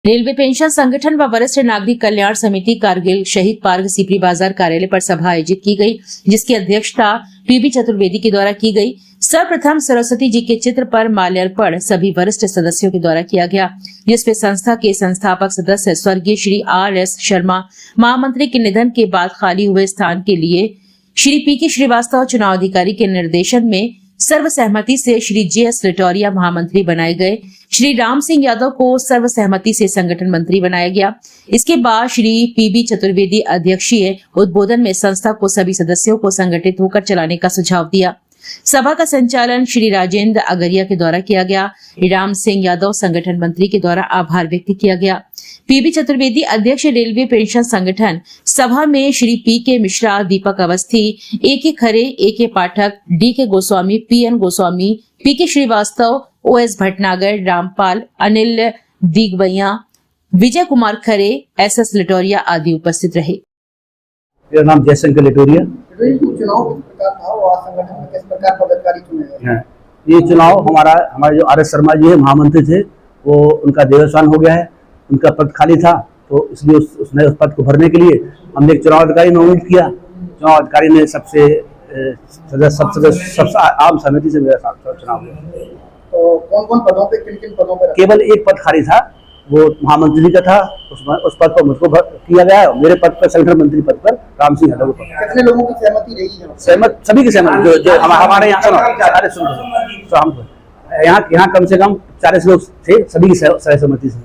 Railway pension संगठन व वरिष्ठ नागरिक कल्याण समिति कारगिल शहीद पार्क सीपरी बाजार कार्यालय पर सभा आयोजित की गई, जिसकी अध्यक्षता पीबी चतुर्वेदी के द्वारा की गई। सर्वप्रथम सरस्वती जी के चित्र पर माल्यार्पण सभी वरिष्ठ सदस्यों के द्वारा किया गया, जिसमें संस्था के संस्थापक सदस्य स्वर्गीय श्री RS शर्मा, महामंत्री के निधन के बाद खाली हुए स्थान के लिए श्री PK श्रीवास्तव चुनाव अधिकारी के निर्देशन में सर्वसहमति से श्री JS लिटोरिया महामंत्री बनाए गए। श्री राम सिंह यादव को सर्वसहमति से संगठन मंत्री बनाया गया। इसके बाद श्री PB चतुर्वेदी अध्यक्षीय उद्बोधन में संस्था को सभी सदस्यों को संगठित होकर चलाने का सुझाव दिया। सभा का संचालन श्री राजेंद्र अगरिया के द्वारा किया गया। राम सिंह यादव संगठन मंत्री के द्वारा आभार व्यक्त किया गया। PB चतुर्वेदी अध्यक्ष रेलवे पेंशन संगठन सभा में श्री PK मिश्रा, दीपक अवस्थी, AK खरे, AK पाठक, DK Goswami, PN Goswami, PK Srivastava, OS Bhatnagar, Rampal, Anil दिगवैया, Vijay Kumar Khare, SS Litoria आदि उपस्थित रहे। मेरा नाम जयशंकर लिटोरिया। चुनाव किस प्रकार था और संगठन में किस प्रकार पदाधिकारी चुने गए? ये चुनाव हमारे जो RS शर्मा जी है महामंत्री थे, वो उनका देवस्थान हो गया है, उनका पद खाली था, तो इसलिए उसने उस पद को भरने के लिए हमने एक चुनाव अधिकारी नोमिनेट किया। चुनाव अधिकारी ने सबसे आम सहमति से मेरा चुनाव हुआ। तो कौन कौन पदों पे, किन किन पदों पे? केवल एक पद खाली था, वो महामंत्री का था, उस पद पर मुझको किया गया। मेरे पद पर संगठन मंत्री पद पर राम सिंह यादव को। कितने लोगों की सहमति रही है? सहमत सभी की सहमति, जो हमारे यहाँ यहाँ कम से कम 40 लोग थे, सभी की सहमति से।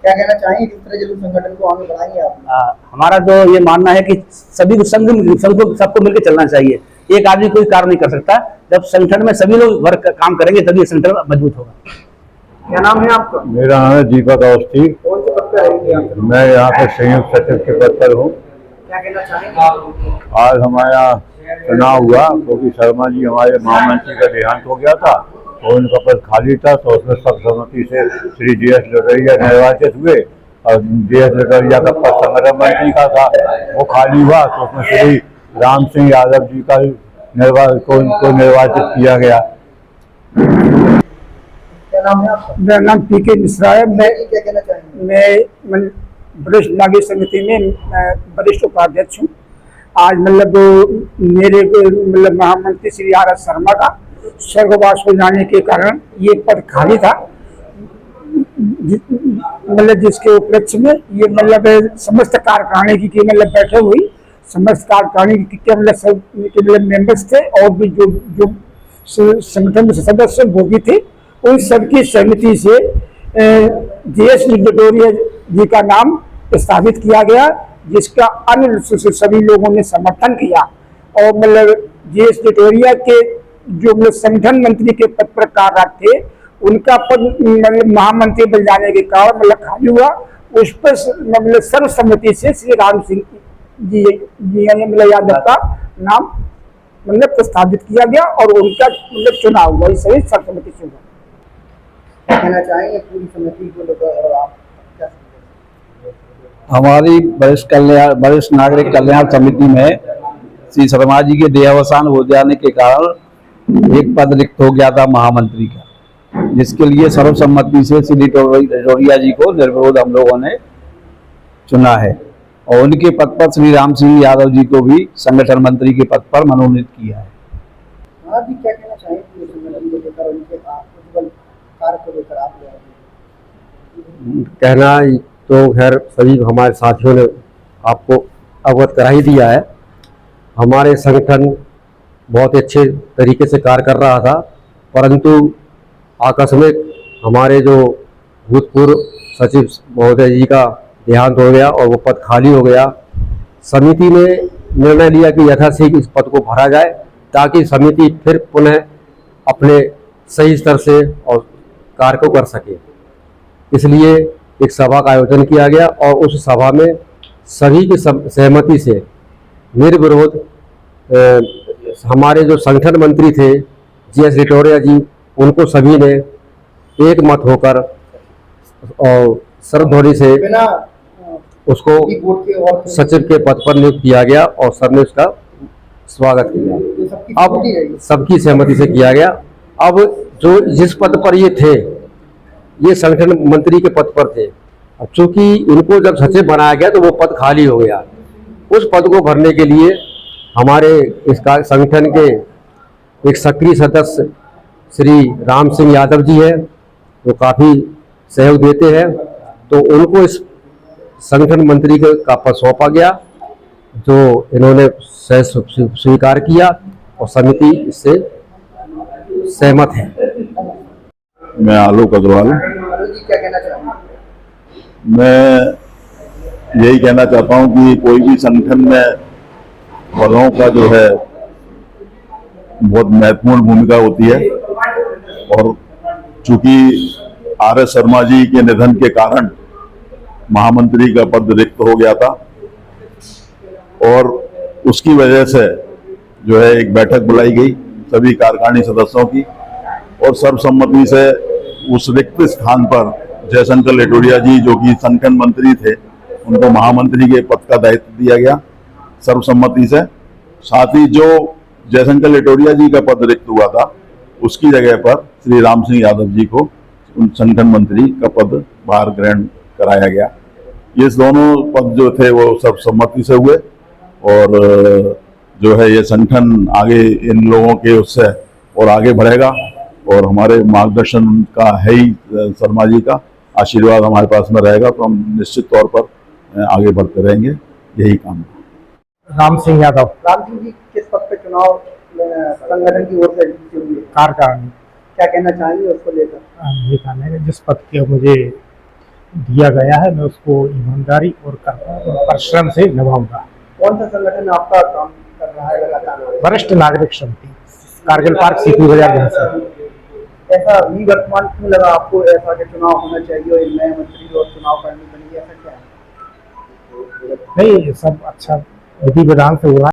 क्या कहना चाहेंगे, किस तरह जरूर संगठन को आगे बढ़ाएंगे आप? हमारा जो ये मानना है कि सभी को सबको मिलकर चलना चाहिए। एक आदमी कोई कार्य नहीं कर सकता। जब संगठन में सभी लोग वर्क काम करेंगे तभी संगठन मजबूत होगा। क्या नाम है आपका? मेरा नाम है दीपक अवस्थी। कौन से पद पे रहेंगे? मैं यहाँ पे संयुक्त सचिव के पद पर हूँ। क्या कहना चाहेंगे? आज हमारा चुनाव हुआ क्योंकि शर्मा जी हमारे महामंत्री का देहांत हो गया था, तो उनका पद खाली था, तो उसमें सर्वसम्मति से श्री JS लिटोरिया निर्वाचित हुए और JS लिटोरिया का पद संगठन मंत्री का था, वो खाली हुआ, तो उसमें श्री राम सिंह यादव जी का को निर्वाचित किया गया। क्या नाम है आपका? मेरा नाम PK मिश्रा है। क्या कहना चाहेंगे? मैं वरिष्ठ नागरिक समिति में वरिष्ठ उपाध्यक्ष हूँ। आज मेरे महामंत्री श्री RS शर्मा का स्वर्गवास हो जाने के कारण ये पद खाली था, जिसके उपलक्ष्य में ये समस्त कार्यकारिणी की बैठक हुई। समस्त कार्यकारिणी के मेंबर्स थे और भी जो संगठन में सदस्य वो भी थे, उन सबकी सहमति से JS लिटोरिया जी का नाम प्रस्तावित किया गया, जिसका अन्य सभी लोगों ने समर्थन किया। और JS लिटोरिया के जो संगठन मंत्री के पद पर कार्यरत थे, उनका पद महामंत्री बन जाने के कारण खाली हुआ। उस पर सर्वसम्मति से श्री राम सिंह जी यादव का नाम प्रस्तावित किया गया और उनका चुनाव हुआ। इस सर्वसम्मति से हुआ। कहना चाहेंगे पूरी समिति को लेकर आप? हमारी वरिष्ठ नागरिक कल्याण समिति में श्री शर्मा जी के देहावसान हो जाने के कारण एक पद रिक्त हो गया था महामंत्री का, जिसके लिए सर्वसम्मति से श्री लिटोरिया जी को निर्विरोध हम लोगों ने चुना है और उनके पद पर श्री राम सिंह यादव जी को भी संगठन मंत्री के पद पर मनोनीत किया है। आप भी क्या कहना चाहेंगे संगठन को लेकर, उनके कार्य को लेकर? आप कहना तो खैर सभी हमारे साथियों ने आपको अवगत करा ही दिया है। हमारे संगठन बहुत अच्छे तरीके से कार्य कर रहा था, परंतु आकस्मिक हमारे जो भूतपूर्व सचिव महोदय जी का देहांत हो गया और वो पद खाली हो गया। समिति ने निर्णय लिया कि यथाशीघ्र इस पद को भरा जाए, ताकि समिति फिर पुनः अपने सही स्तर से और कार्य को कर सके। इसलिए एक सभा का आयोजन किया गया और उस सभा में सभी की सहमति से निर्विरोध हमारे जो संगठन मंत्री थे JS लिटोरिया जी, उनको सभी ने एक मत होकर और सर्वध्वनि से उसको सचिव के पद पर नियुक्त किया गया और सर ने उसका स्वागत किया। अब सबकी सहमति से किया गया। अब जो जिस पद पर ये थे, ये संगठन मंत्री के पद पर थे, अब चूंकि इनको जब सचिव बनाया गया तो वो पद खाली हो गया। उस पद को भरने के लिए हमारे इस संगठन के एक सक्रिय सदस्य श्री राम सिंह यादव जी है, वो काफ़ी सहयोग देते हैं, तो उनको इस संगठन मंत्री का पद सौंपा गया, जो इन्होंने स्वीकार किया और समिति इससे सहमत है। मैं आलोक अग्रवाल, आलोक जी क्या कहना चाहेंगे? मैं यही कहना चाहता हूं कि कोई भी संगठन में पदों का जो है बहुत महत्वपूर्ण भूमिका होती है, और चूंकि आर.एस. शर्मा जी के निधन के कारण महामंत्री का पद रिक्त हो गया था, और उसकी वजह से जो है एक बैठक बुलाई गई सभी कार्यकारिणी सदस्यों की, और सर्वसम्मति से उस रिक्त स्थान पर जयशंकर लेटोड़िया जी, जो कि संगठन मंत्री थे, उनको महामंत्री के पद का दायित्व दिया गया सर्वसम्मति से। साथ ही जो जयशंकर लेटोड़िया जी का पद रिक्त हुआ था, उसकी जगह पर श्री राम सिंह यादव जी को संगठन मंत्री का पद भार ग्रहण कराया गया। ये दोनों पद जो थे वो सर्वसम्मति से हुए, और जो है ये संगठन आगे इन लोगों के उससे और आगे बढ़ेगा, और हमारे मार्गदर्शन का है ही शर्मा जी का आशीर्वाद हमारे पास में रहेगा, तो हम निश्चित तौर पर आगे बढ़ते रहेंगे, यही काम है। राम सिंह यादव, राम सिंह जी किस पद पे चुनाव संगठन की ओर से हुई है? कार्यकारिणी। क्या कहना चाहेंगे उसको लेकर? ये कहना है कि जिस पद के मुझे दिया गया है मैं उसको ईमानदारी और परिश्रम से निभाऊंगा। कौन सा संगठन आपका काम कर रहा है लगातार? वरिष्ठ नागरिक समिति, कारगिल पार्क, सीपी बाजार झांसी। ऐसा भी वर्तमान क्यों लगा आपको ऐसा कि चुनाव होना चाहिए और नए मंत्री और चुनाव करनी पड़ेगी, ऐसा क्या है? नहीं, सब अच्छा विधि विधान से हो रहा है।